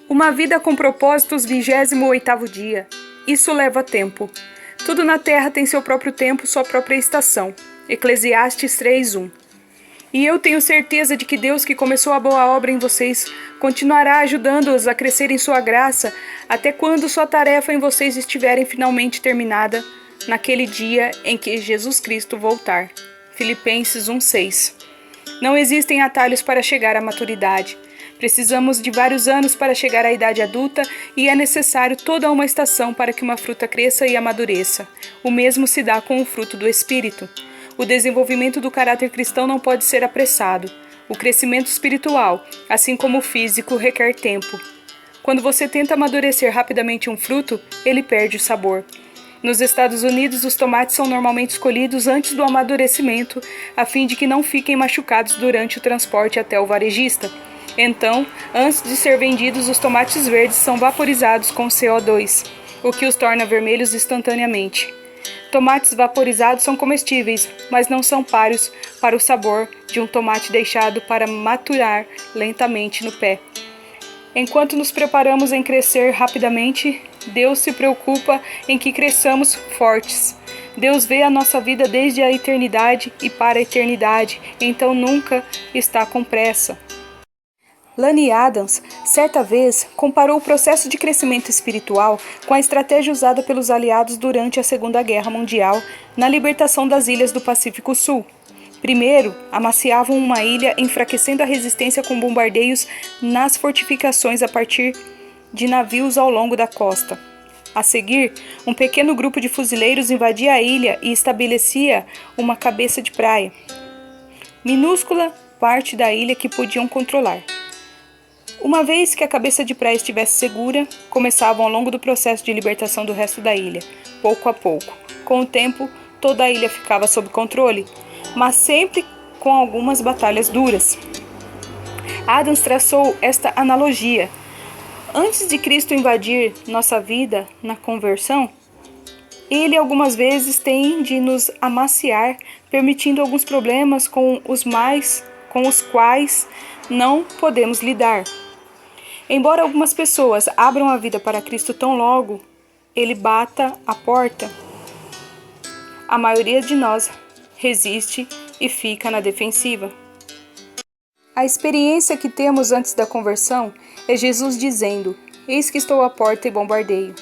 Uma vida com propósitos, 28º dia. Isso leva tempo. Tudo na terra tem seu próprio tempo, sua própria estação. Eclesiastes 3:1. E eu tenho certeza de que Deus, que começou a boa obra em vocês, continuará ajudando-os a crescer em sua graça, até quando sua tarefa em vocês estiverem finalmente terminada, naquele dia em que Jesus Cristo voltar. Filipenses 1:6. Não existem atalhos para chegar à maturidade. Precisamos de vários anos para chegar à idade adulta e é necessário toda uma estação para que uma fruta cresça e amadureça. O mesmo se dá com o fruto do Espírito. O desenvolvimento do caráter cristão não pode ser apressado. O crescimento espiritual, assim como o físico, requer tempo. Quando você tenta amadurecer rapidamente um fruto, ele perde o sabor. Nos Estados Unidos, os tomates são normalmente escolhidos antes do amadurecimento, a fim de que não fiquem machucados durante o transporte até o varejista. Então, antes de ser vendidos, os tomates verdes são vaporizados com CO2, o que os torna vermelhos instantaneamente. Tomates vaporizados são comestíveis, mas não são páreos para o sabor de um tomate deixado para maturar lentamente no pé. Enquanto nos preparamos em crescer rapidamente, Deus se preocupa em que cresçamos fortes. Deus vê a nossa vida desde a eternidade e para a eternidade, então nunca está com pressa. Lani Adams, certa vez, comparou o processo de crescimento espiritual com a estratégia usada pelos aliados durante a Segunda Guerra Mundial na libertação das ilhas do Pacífico Sul. Primeiro, amaciavam uma ilha, enfraquecendo a resistência com bombardeios nas fortificações a partir de navios ao longo da costa. A seguir, um pequeno grupo de fuzileiros invadia a ilha e estabelecia uma cabeça de praia, minúscula parte da ilha que podiam controlar. Uma vez que a cabeça de praia estivesse segura, começavam ao longo do processo de libertação do resto da ilha, pouco a pouco. Com o tempo, toda a ilha ficava sob controle, mas sempre com algumas batalhas duras. Adams traçou esta analogia. Antes de Cristo invadir nossa vida na conversão, ele algumas vezes tem de nos amaciar, permitindo alguns problemas com os quais não podemos lidar. Embora algumas pessoas abram a vida para Cristo tão logo ele bata a porta, a maioria de nós resiste e fica na defensiva. A experiência que temos antes da conversão é Jesus dizendo: "Eis que estou à porta e bombardeio".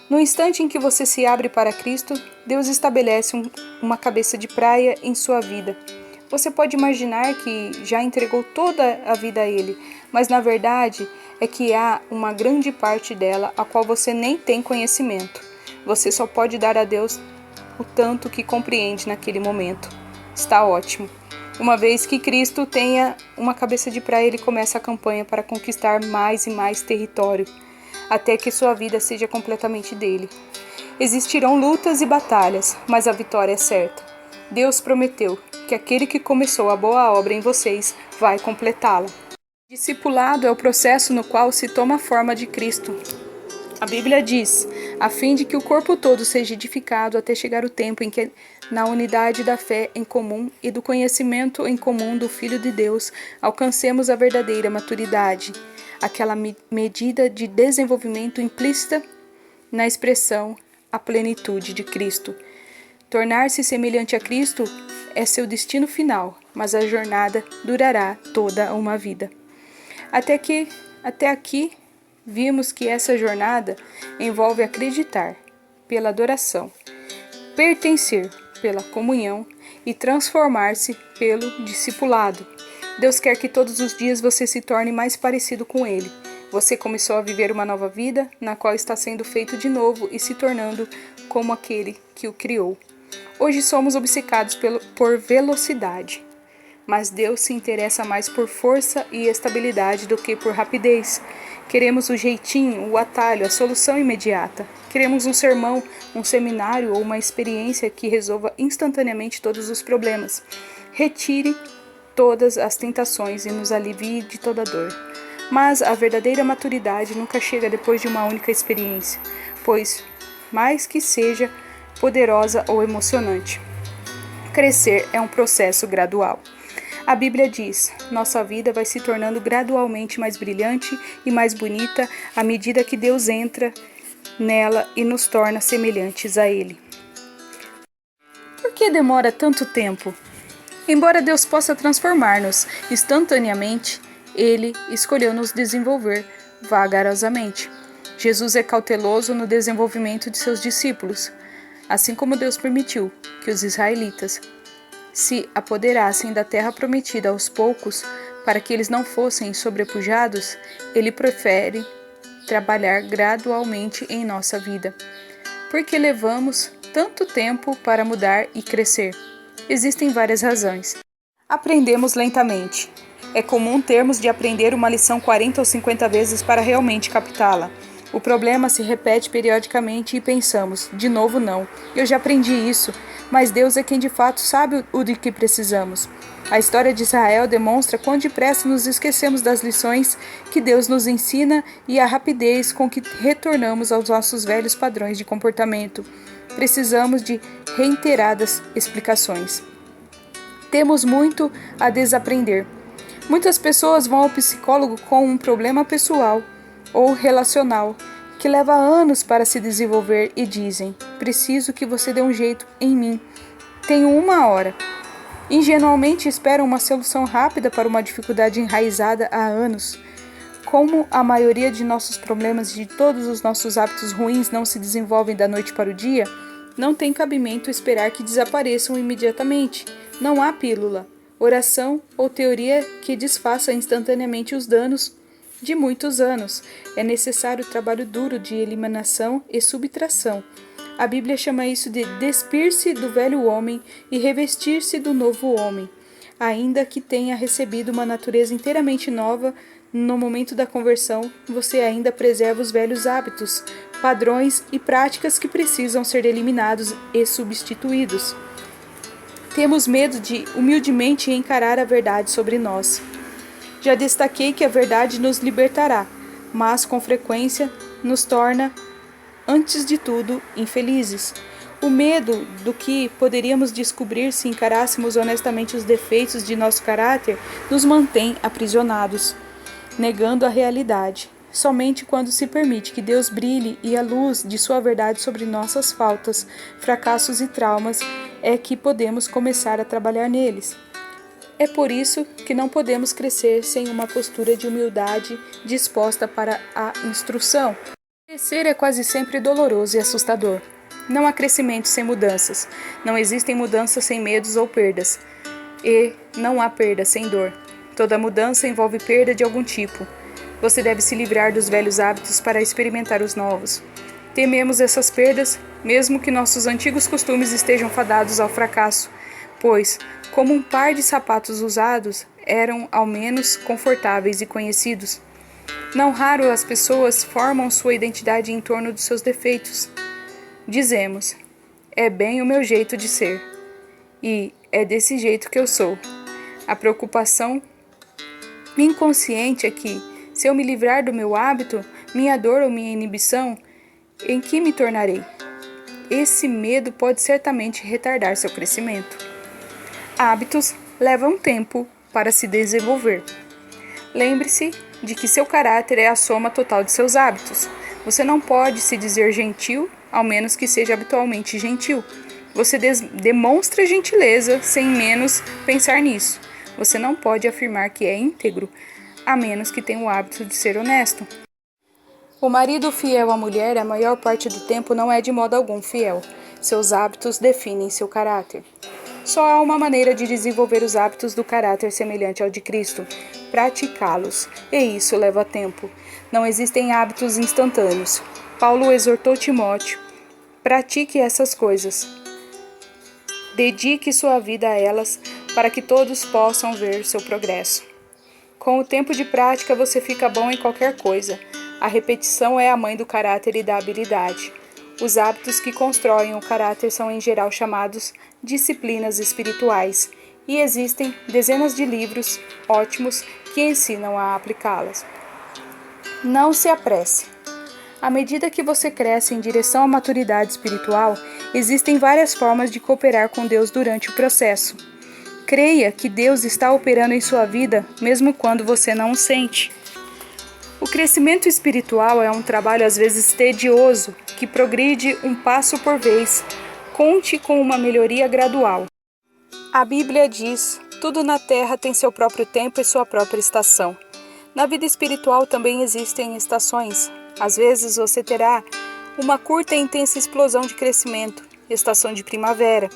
No instante em que você se abre para Cristo, Deus estabelece uma cabeça de praia em sua vida. Você pode imaginar que já entregou toda a vida a Ele, mas na verdade é que há uma grande parte dela a qual você nem tem conhecimento. Você só pode dar a Deus o tanto que compreende naquele momento. Está ótimo. Uma vez que Cristo tenha uma cabeça de praia, ele começa a campanha para conquistar mais e mais território, até que sua vida seja completamente dele. Existirão lutas e batalhas, mas a vitória é certa. Deus prometeu que aquele que começou a boa obra em vocês vai completá-la. Discipulado é o processo no qual se toma a forma de Cristo. A Bíblia diz, a fim de que o corpo todo seja edificado até chegar o tempo em que, na unidade da fé em comum e do conhecimento em comum do Filho de Deus, alcancemos a verdadeira maturidade, aquela medida de desenvolvimento implícita na expressão a plenitude de Cristo. Tornar-se semelhante a Cristo é seu destino final, mas a jornada durará toda uma vida. Até aqui, vimos que essa jornada envolve acreditar pela adoração, pertencer pela comunhão e transformar-se pelo discipulado. Deus quer que todos os dias você se torne mais parecido com Ele. Você começou a viver uma nova vida, na qual está sendo feito de novo e se tornando como aquele que o criou. Hoje somos obcecados por velocidade, mas Deus se interessa mais por força e estabilidade do que por rapidez. Queremos o jeitinho, o atalho, a solução imediata. Queremos um sermão, um seminário ou uma experiência que resolva instantaneamente todos os problemas. Retire todas as tentações e nos alivie de toda dor. Mas a verdadeira maturidade nunca chega depois de uma única experiência, pois, mais que seja poderosa ou emocionante, crescer é um processo gradual. A Bíblia diz: nossa vida vai se tornando gradualmente mais brilhante e mais bonita à medida que Deus entra nela e nos torna semelhantes a Ele. Por que demora tanto tempo? Embora Deus possa transformar-nos instantaneamente, Ele escolheu nos desenvolver vagarosamente. Jesus é cauteloso no desenvolvimento de seus discípulos, assim como Deus permitiu que os israelitas se apoderassem da terra prometida aos poucos para que eles não fossem sobrepujados. Ele prefere trabalhar gradualmente em nossa vida. Por que levamos tanto tempo para mudar e crescer? Existem várias razões. Aprendemos lentamente. É comum termos de aprender uma lição 40 ou 50 vezes para realmente captá-la. O problema se repete periodicamente e pensamos, de novo não, eu já aprendi isso, mas Deus é quem de fato sabe o de que precisamos. A história de Israel demonstra quão depressa nos esquecemos das lições que Deus nos ensina e a rapidez com que retornamos aos nossos velhos padrões de comportamento. Precisamos de reiteradas explicações. Temos muito a desaprender. Muitas pessoas vão ao psicólogo com um problema pessoal ou relacional que leva anos para se desenvolver e dizem: preciso que você dê um jeito em mim. Tenho 1 hora. Ingenuamente esperam uma solução rápida para uma dificuldade enraizada há anos. Como a maioria de nossos problemas e de todos os nossos hábitos ruins não se desenvolvem da noite para o dia, não tem cabimento esperar que desapareçam imediatamente. Não há pílula, oração ou teoria que desfaça instantaneamente os danos de muitos anos. É necessário trabalho duro de eliminação e subtração. A Bíblia chama isso de despir-se do velho homem e revestir-se do novo homem. Ainda que tenha recebido uma natureza inteiramente nova, no momento da conversão, você ainda preserva os velhos hábitos, padrões e práticas que precisam ser eliminados e substituídos. Temos medo de humildemente encarar a verdade sobre nós. Já destaquei que a verdade nos libertará, mas com frequência nos torna, antes de tudo, infelizes. O medo do que poderíamos descobrir se encarássemos honestamente os defeitos de nosso caráter nos mantém aprisionados, negando a realidade. Somente quando se permite que Deus brilhe e a luz de sua verdade sobre nossas faltas, fracassos e traumas é que podemos começar a trabalhar neles. É por isso que não podemos crescer sem uma postura de humildade disposta para a instrução. Crescer é quase sempre doloroso e assustador. Não há crescimento sem mudanças. Não existem mudanças sem medos ou perdas. E não há perda sem dor. Toda mudança envolve perda de algum tipo. Você deve se livrar dos velhos hábitos para experimentar os novos. Tememos essas perdas, mesmo que nossos antigos costumes estejam fadados ao fracasso, pois, como um par de sapatos usados, eram ao menos confortáveis e conhecidos. Não raro as pessoas formam sua identidade em torno dos seus defeitos. Dizemos: é bem o meu jeito de ser. E é desse jeito que eu sou. A preocupação inconsciente é que, se eu me livrar do meu hábito, minha dor ou minha inibição, em que me tornarei? Esse medo pode certamente retardar seu crescimento. Hábitos levam tempo para se desenvolver. Lembre-se de que seu caráter é a soma total de seus hábitos. Você não pode se dizer gentil, ao menos que seja habitualmente gentil. Você demonstra gentileza sem menos pensar nisso. Você não pode afirmar que é íntegro, a menos que tenha o hábito de ser honesto. O marido fiel à mulher, a maior parte do tempo, não é de modo algum fiel. Seus hábitos definem seu caráter. Só há uma maneira de desenvolver os hábitos do caráter semelhante ao de Cristo: praticá-los, e isso leva tempo. Não existem hábitos instantâneos. Paulo exortou Timóteo: pratique essas coisas. Dedique sua vida a elas, para que todos possam ver seu progresso. Com o tempo de prática, você fica bom em qualquer coisa. A repetição é a mãe do caráter e da habilidade. Os hábitos que constroem o caráter são em geral chamados disciplinas espirituais, e existem dezenas de livros ótimos que ensinam a aplicá-las. Não se apresse. À medida que você cresce em direção à maturidade espiritual, existem várias formas de cooperar com Deus durante o processo. Creia que Deus está operando em sua vida, mesmo quando você não o sente. O crescimento espiritual é um trabalho às vezes tedioso, que progride um passo por vez. Conte com uma melhoria gradual. A Bíblia diz: tudo na terra tem seu próprio tempo e sua própria estação. Na vida espiritual também existem estações. Às vezes você terá uma curta e intensa explosão de crescimento, estação de primavera,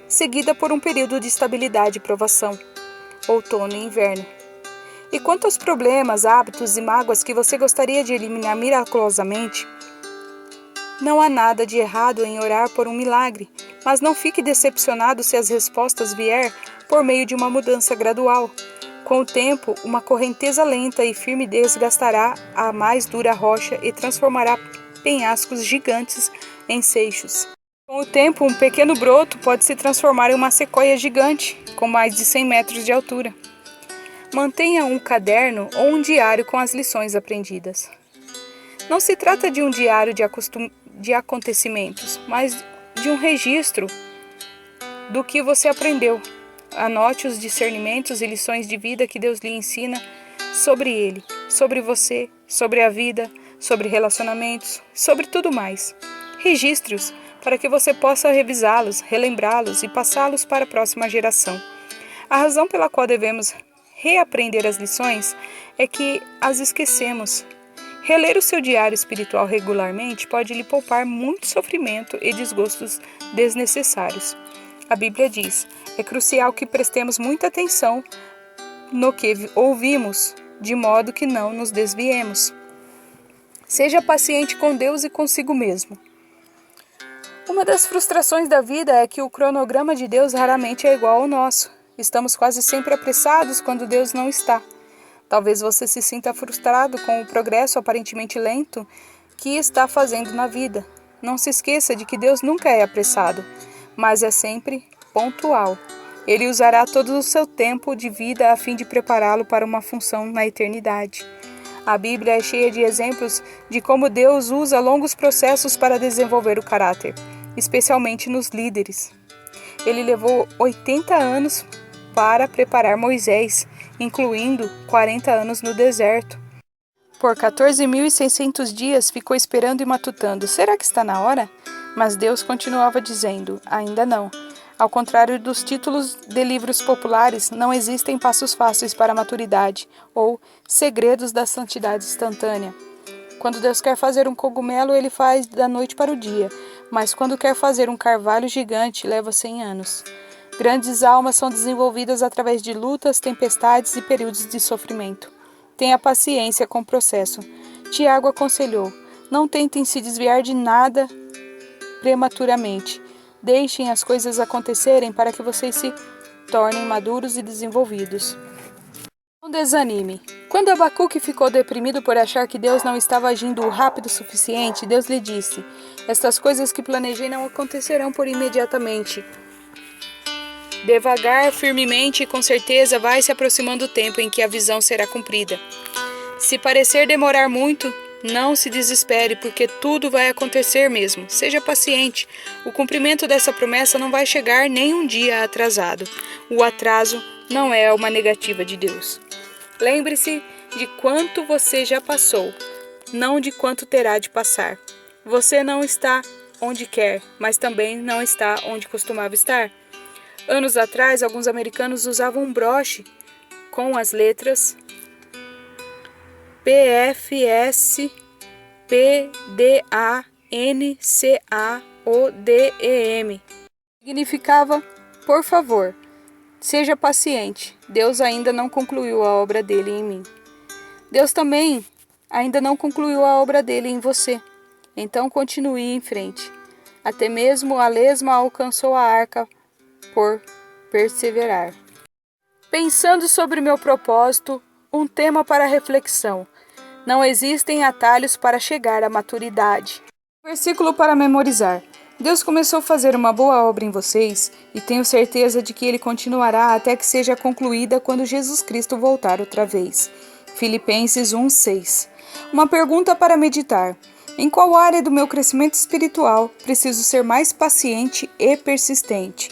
seguida por um período de estabilidade e provação, outono e inverno. E quanto aos problemas, hábitos e mágoas que você gostaria de eliminar miraculosamente, não há nada de errado em orar por um milagre, mas não fique decepcionado se as respostas vier por meio de uma mudança gradual. Com o tempo, uma correnteza lenta e firme desgastará a mais dura rocha e transformará penhascos gigantes em seixos. Com o tempo, um pequeno broto pode se transformar em uma sequoia gigante, com mais de 100 metros de altura. Mantenha um caderno ou um diário com as lições aprendidas. Não se trata de um diário de acontecimentos, mas de um registro do que você aprendeu. Anote os discernimentos e lições de vida que Deus lhe ensina sobre ele, sobre você, sobre a vida, sobre relacionamentos, sobre tudo mais. Registre-os para que você possa revisá-los, relembrá-los e passá-los para a próxima geração. A razão pela qual devemos reaprender as lições é que as esquecemos. Reler o seu diário espiritual regularmente pode lhe poupar muito sofrimento e desgostos desnecessários. A Bíblia diz: é crucial que prestemos muita atenção no que ouvimos, de modo que não nos desviemos. Seja paciente com Deus e consigo mesmo. Uma das frustrações da vida é que o cronograma de Deus raramente é igual ao nosso. Estamos quase sempre apressados quando Deus não está. Talvez você se sinta frustrado com o progresso aparentemente lento que está fazendo na vida. Não se esqueça de que Deus nunca é apressado, mas é sempre pontual. Ele usará todo o seu tempo de vida a fim de prepará-lo para uma função na eternidade. A Bíblia é cheia de exemplos de como Deus usa longos processos para desenvolver o caráter, especialmente nos líderes. Ele levou 80 anos para preparar Moisés, incluindo 40 anos no deserto. Por 14.600 dias ficou esperando e matutando: será que está na hora? Mas Deus continuava dizendo: ainda não. Ao contrário dos títulos de livros populares, não existem passos fáceis para a maturidade ou segredos da santidade instantânea. Quando Deus quer fazer um cogumelo, ele faz da noite para o dia, mas quando quer fazer um carvalho gigante, leva 100 anos. Grandes almas são desenvolvidas através de lutas, tempestades e períodos de sofrimento. Tenha paciência com o processo. Tiago aconselhou: não tentem se desviar de nada prematuramente. Deixem as coisas acontecerem para que vocês se tornem maduros e desenvolvidos. Não desanime. Quando Abacuque ficou deprimido por achar que Deus não estava agindo rápido o suficiente, Deus lhe disse: estas coisas que planejei não acontecerão por imediatamente. Devagar, firmemente e com certeza vai se aproximando o tempo em que a visão será cumprida. Se parecer demorar muito, não se desespere, porque tudo vai acontecer mesmo. Seja paciente. O cumprimento dessa promessa não vai chegar nem um dia atrasado. O atraso não é uma negativa de Deus. Lembre-se de quanto você já passou, não de quanto terá de passar. Você não está onde quer, mas também não está onde costumava estar. Anos atrás, alguns americanos usavam um broche com as letras PFS, PDANCAODEM. Significava: por favor, seja paciente. Deus ainda não concluiu a obra dele em mim. Deus também ainda não concluiu a obra dele em você. Então continue em frente. Até mesmo a lesma alcançou a arca por perseverar. Pensando sobre meu propósito, um tema para reflexão. Não existem atalhos para chegar à maturidade. Versículo para memorizar. Deus começou a fazer uma boa obra em vocês e tenho certeza de que Ele continuará até que seja concluída quando Jesus Cristo voltar outra vez. Filipenses 1:6. Uma pergunta para meditar. Em qual área do meu crescimento espiritual preciso ser mais paciente e persistente?